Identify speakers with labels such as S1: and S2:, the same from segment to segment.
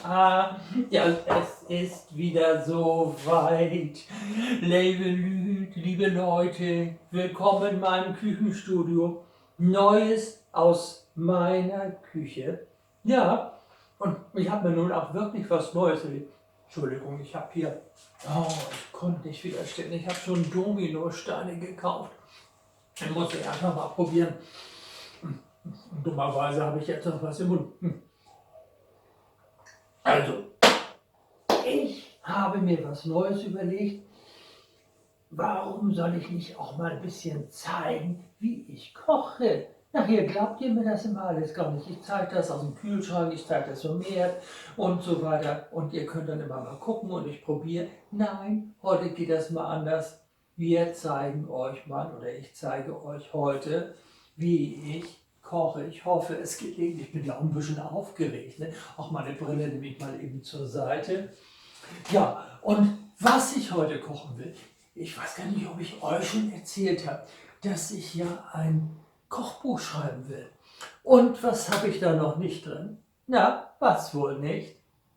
S1: Ah, ja, es ist wieder so weit. Liebe Leute, willkommen in meinem Küchenstudio. Neues aus meiner Küche. Ja, und ich habe mir nun auch wirklich was Neues erlebt. Entschuldigung, ich habe hier, ich konnte nicht widerstehen. Ich habe schon Dominosteine gekauft. Den muss ich einfach mal probieren. Und dummerweise habe ich jetzt noch was im Mund. Also, ich habe mir was Neues überlegt. Warum soll ich nicht auch mal ein bisschen zeigen, wie ich koche? Nachher glaubt ihr mir das immer alles gar nicht. Ich zeige das aus dem Kühlschrank, ich zeige das vom Herd und so weiter. Und ihr könnt dann immer mal gucken und ich probiere. Nein, heute geht das mal anders. Wir zeigen euch mal, oder ich zeige euch heute, wie ich koche. Ich hoffe, es gelingt. Ich bin ja auch ein bisschen aufgeregt. Ne? Auch meine Brille nehme ich mal eben zur Seite. Ja, und was ich heute kochen will, ich weiß gar nicht, ob ich euch schon erzählt habe, dass ich ja ein Kochbuch schreiben will. Und was habe ich da noch nicht drin? Na, was wohl nicht?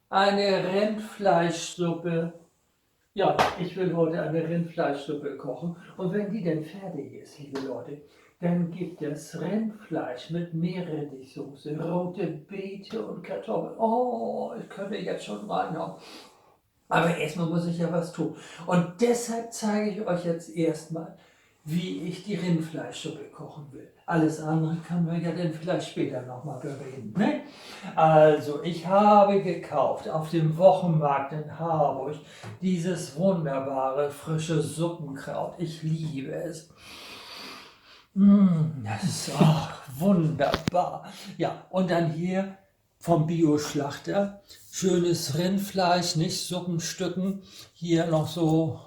S1: Eine Rindfleischsuppe. Ja, ich will heute eine Rindfleischsuppe kochen. Und wenn die denn fertig ist, liebe Leute, dann gibt es Rindfleisch mit Meerrettichsoße, rote Beete und Kartoffeln. Oh, ich könnte jetzt schon reinhauen. Aber erstmal muss ich ja was tun. Und deshalb zeige ich euch jetzt erstmal, wie ich die Rindfleischsuppe kochen will. Alles andere können wir ja dann vielleicht später nochmal bereden. Ne? Also, ich habe gekauft auf dem Wochenmarkt in Harburg dieses wunderbare frische Suppenkraut. Ich liebe es. Das ist wunderbar. Ja, und dann hier vom Bioschlachter schönes Rindfleisch, nicht Suppenstücken. Hier noch so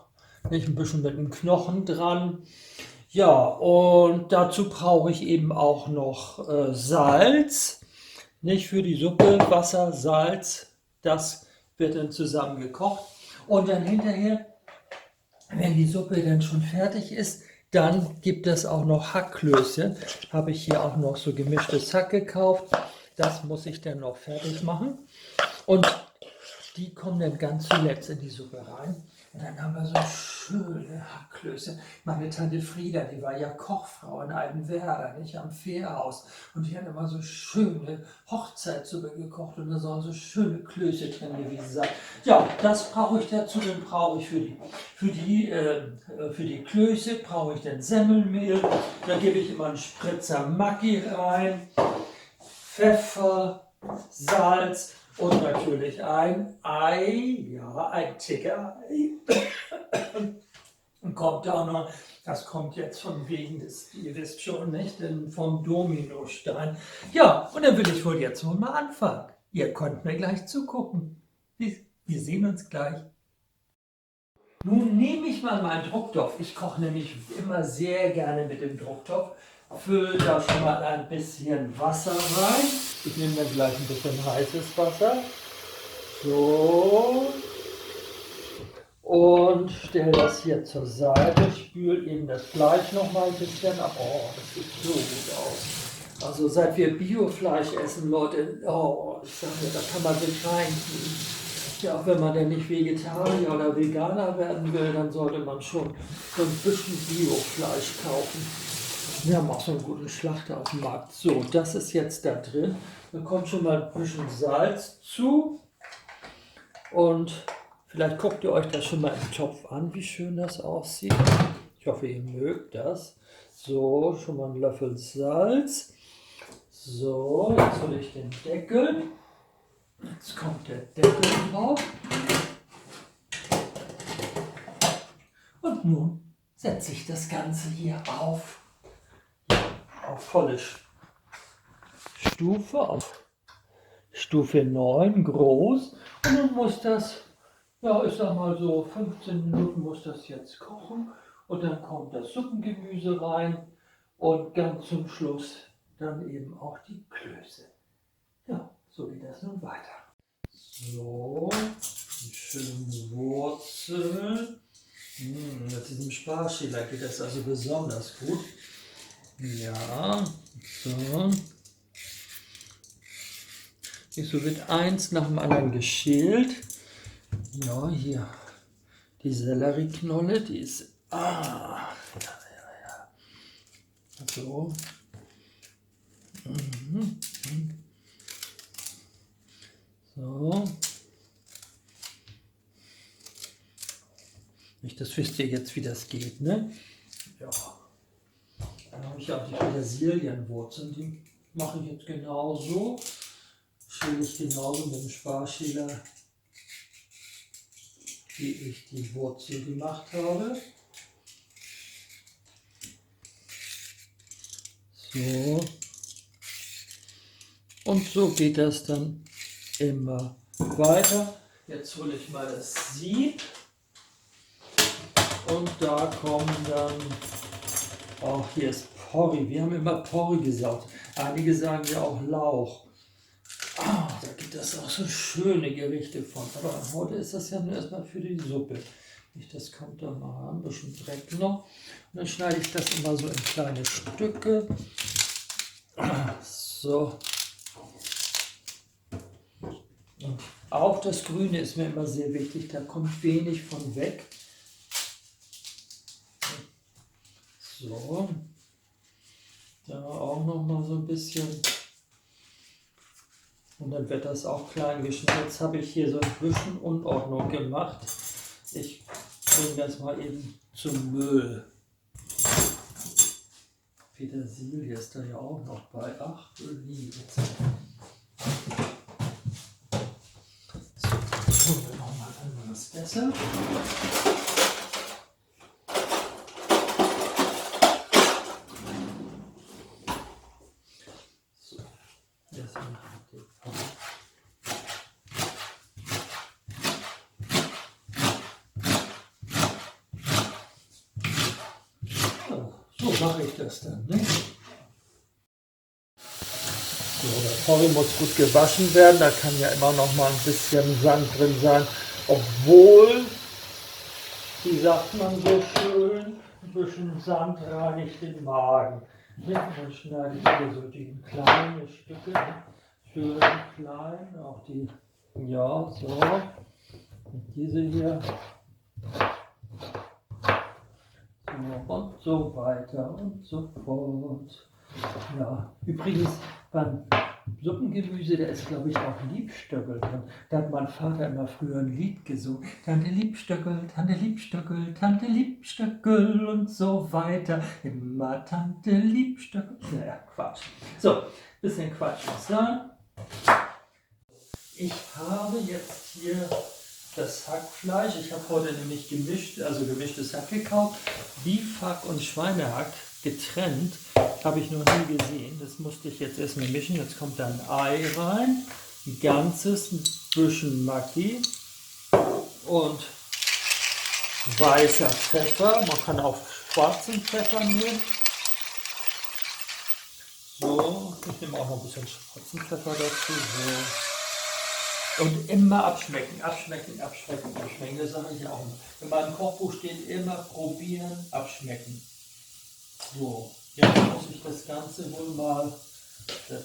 S1: nicht ein bisschen mit dem Knochen dran. Ja, und dazu brauche ich eben auch noch Salz. Nicht für die Suppe, Wasser, Salz. Das wird dann zusammen gekocht. Und dann hinterher, wenn die Suppe dann schon fertig ist, dann gibt es auch noch Hackklöße. Habe ich hier auch noch so gemischtes Hack gekauft. Das muss ich dann noch fertig machen. Und die kommen dann ganz zuletzt in die Suppe rein. Und dann haben wir so schöne Hackklöße. Meine Tante Frieda, die war ja Kochfrau in Altenwerder, nicht am Fährhaus. Und die hat immer so schöne Hochzeitssuppe gekocht und da sollen so schöne Klöße drin gewesen sein. Ja, das brauche ich dazu. Dann brauche ich für die Klöße brauche ich dann Semmelmehl. Da gebe ich immer einen Spritzer Maggi rein, Pfeffer, Salz und natürlich ein Ei, ja, ein Ticker-Ei. Und kommt auch noch, das kommt jetzt von wegen des, ihr wisst schon, nicht, denn vom Dominostein. Ja, und dann will ich wohl jetzt wohl mal anfangen. Ihr könnt mir gleich zugucken. Wir sehen uns gleich. Nun nehme ich mal meinen Drucktopf. Ich koche nämlich immer sehr gerne mit dem Drucktopf. Fülle da schon mal ein bisschen Wasser rein. Ich nehme dann gleich ein bisschen heißes Wasser. So. Und stelle das hier zur Seite. Spüle eben das Fleisch noch mal ein bisschen ab. Oh, das sieht so gut aus. Also seit wir Biofleisch essen, Leute, oh, ich sage mir, da kann man sich reintun. Ja, auch wenn man denn nicht Vegetarier oder Veganer werden will, dann sollte man schon so ein bisschen Biofleisch kaufen. Wir haben auch so einen guten Schlachter auf dem Markt. So, das ist jetzt da drin. Da kommt schon mal ein bisschen Salz zu. Und vielleicht guckt ihr euch das schon mal im Topf an, wie schön das aussieht. Ich hoffe, ihr mögt das. So, schon mal einen Löffel Salz. So, jetzt hole ich den Deckel. Jetzt kommt der Deckel drauf. Und nun setze ich das Ganze hier auf volle Stufe, auf Stufe 9, groß. Und dann muss das, ja, ich sag mal so 15 Minuten muss das jetzt kochen. Und dann kommt das Suppengemüse rein und ganz zum Schluss dann eben auch die Klöße. Ja, so geht das nun weiter. So, die schönen Wurzeln. Mit diesem Sparschäler geht das also besonders gut. Ja, so. So wird eins nach dem anderen geschält. Ja, hier die Sellerieknolle, die ist. Ja. So. So. Das wisst ihr jetzt, wie das geht, ne? Ja. Dann habe ich auch die Petersilienwurzeln, die mache ich jetzt genauso. Schäle ich genauso mit dem Sparschäler, wie ich die Wurzel gemacht habe. So. Und so geht das dann immer weiter. Jetzt hole ich mal das Sieb. Und da kommen dann, auch hier ist Porree. Wir haben immer Porree gesagt. Einige sagen ja auch Lauch. Da gibt es auch so schöne Gerichte von. Aber heute ist das ja nur erstmal für die Suppe. Das kommt da mal ein bisschen Dreck noch. Und dann schneide ich das immer so in kleine Stücke. So. Und auch das Grüne ist mir immer sehr wichtig. Da kommt wenig von weg. So. Da auch noch mal so ein bisschen. Und dann wird das auch klein geschnitten. Jetzt habe ich hier so ein bisschen Unordnung gemacht. Ich bringe das mal eben zum Müll. Petersilie ist da ja auch noch bei. Ach, Liebe. So, holen wir nochmal einmal das Messer. So, erstmal den Porree. So mache ich das dann, ne? So, der Porree muss gut gewaschen werden, da kann ja immer noch mal ein bisschen Sand drin sein, obwohl, wie sagt man so schön, ein bisschen Sand reinigt den Magen. Ja, dann schneide ich hier so die kleinen Stücke, ne? Schön klein, auch die, ja, so, und diese hier. Und so weiter und so fort. Ja, übrigens beim Suppengemüse, da ist glaube ich auch Liebstöckel drin. Da hat mein Vater immer früher ein Lied gesungen. Tante Liebstöckel, Tante Liebstöckel, Tante Liebstöckel und so weiter. Immer Tante Liebstöckel. Naja, Quatsch. So, bisschen Quatsch muss sein. Ich habe jetzt hier das Hackfleisch. Ich habe heute nämlich gemischtes Hack gekauft. Beefhack und Schweinehack getrennt. Habe ich noch nie gesehen. Das musste ich jetzt erstmal mischen. Jetzt kommt da ein Ei rein. Ein ganzes, ein bisschen Maggi und weißer Pfeffer. Man kann auch schwarzen Pfeffer nehmen. So, ich nehme auch noch ein bisschen schwarzen Pfeffer dazu. So. Und immer abschmecken, abschmecken, abschmecken, abschmecken. Das sage ich auch immer. In meinem Kochbuch steht immer probieren, abschmecken. So, jetzt muss ich das Ganze wohl mal, der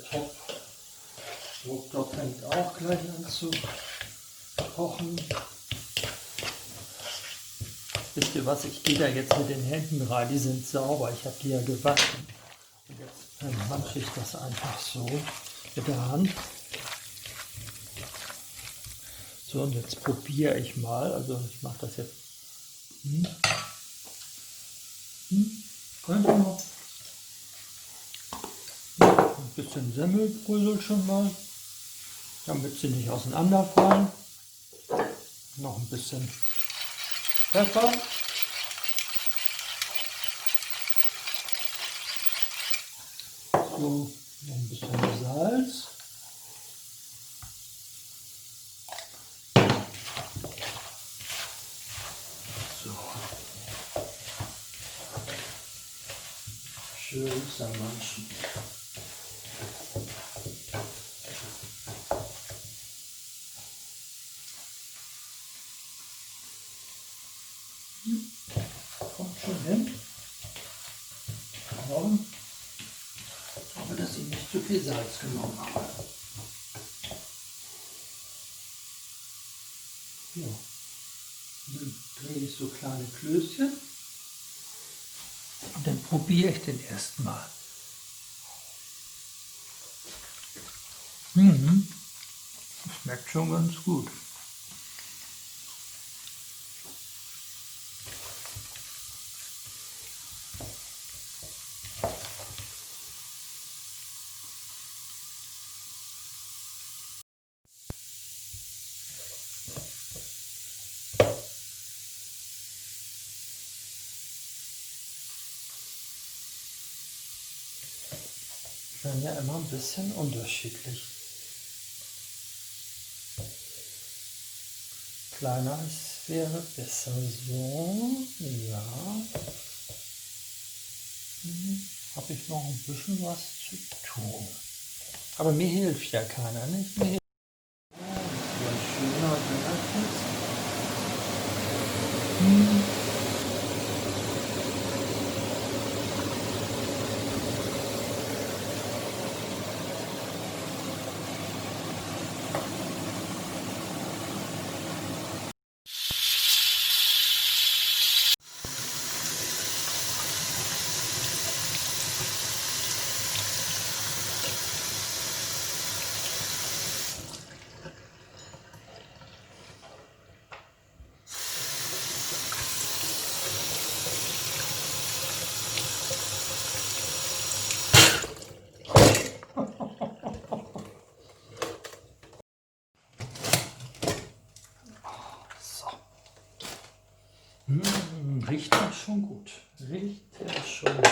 S1: Drucktopf fängt auch gleich an zu kochen. Wisst ihr was, ich gehe da jetzt mit den Händen rein, die sind sauber, ich habe die ja gewaschen. Und jetzt mache ich das einfach so mit der Hand. So, und jetzt probiere ich mal, also ich mache das jetzt. Könnte noch ein bisschen Semmelbrösel schon mal, damit sie nicht auseinanderfallen. Noch ein bisschen Pfeffer. So, noch ein bisschen Salz. Schön zermanschen. Kommt schon hin. Warum? Ich hoffe, dass ich nicht zu viel Salz genommen habe. Ja. Dann drehe ich so kleine Klößchen und dann probiere ich den erstmal. Das schmeckt schon ganz gut. Ich bin ja immer ein bisschen unterschiedlich. Kleiner ist wäre besser so. Ja. Habe ich noch ein bisschen was zu tun. Aber mir hilft ja keiner, nicht? Mir hilft ja schöner Dönerkeks. So. Riecht das schon gut. Riecht das schon gut.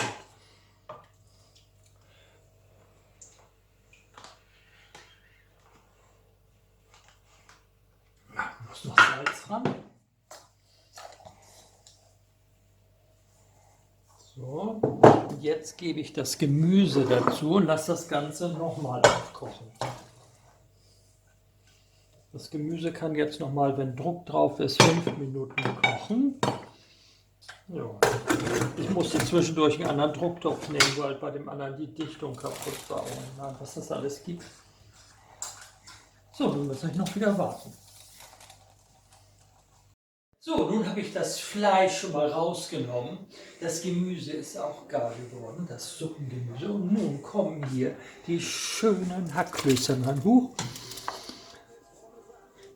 S1: Ja, muss noch Salz ran. So, und jetzt gebe ich das Gemüse dazu und lasse das Ganze nochmal aufkochen. Das Gemüse kann jetzt nochmal, wenn Druck drauf ist, 5 Minuten kochen. Ja. Ich musste zwischendurch einen anderen Drucktopf nehmen, weil bei dem anderen die Dichtung kaputt war. Und was das alles gibt. So, nun muss ich noch wieder warten. So, nun habe ich das Fleisch schon mal rausgenommen. Das Gemüse ist auch gar geworden, das Suppengemüse. Und nun kommen hier die schönen Hackklößchen ran. Huch.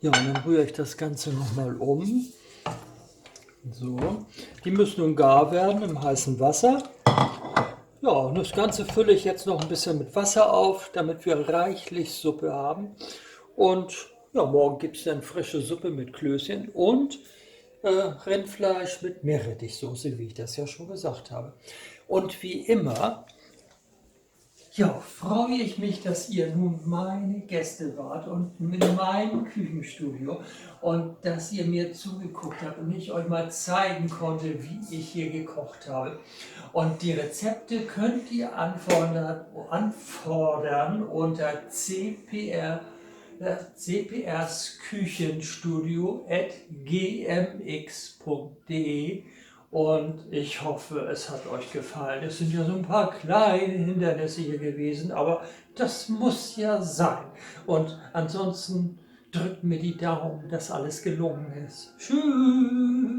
S1: Ja, und dann rühre ich das Ganze nochmal um. So, die müssen nun gar werden im heißen Wasser. Ja, und das Ganze fülle ich jetzt noch ein bisschen mit Wasser auf, damit wir reichlich Suppe haben. Und ja, morgen gibt es dann frische Suppe mit Klößchen und Rindfleisch mit Meerrettichsoße, wie ich das ja schon gesagt habe. Und wie immer, ja, freue ich mich, dass ihr nun meine Gäste wart und in meinem Küchenstudio und dass ihr mir zugeguckt habt und ich euch mal zeigen konnte, wie ich hier gekocht habe. Und die Rezepte könnt ihr anfordern unter cprsküchenstudio@gmx.de. Und ich hoffe, es hat euch gefallen. Es sind ja so ein paar kleine Hindernisse hier gewesen, aber das muss ja sein. Und ansonsten drückt mir die Daumen, dass alles gelungen ist. Tschüss!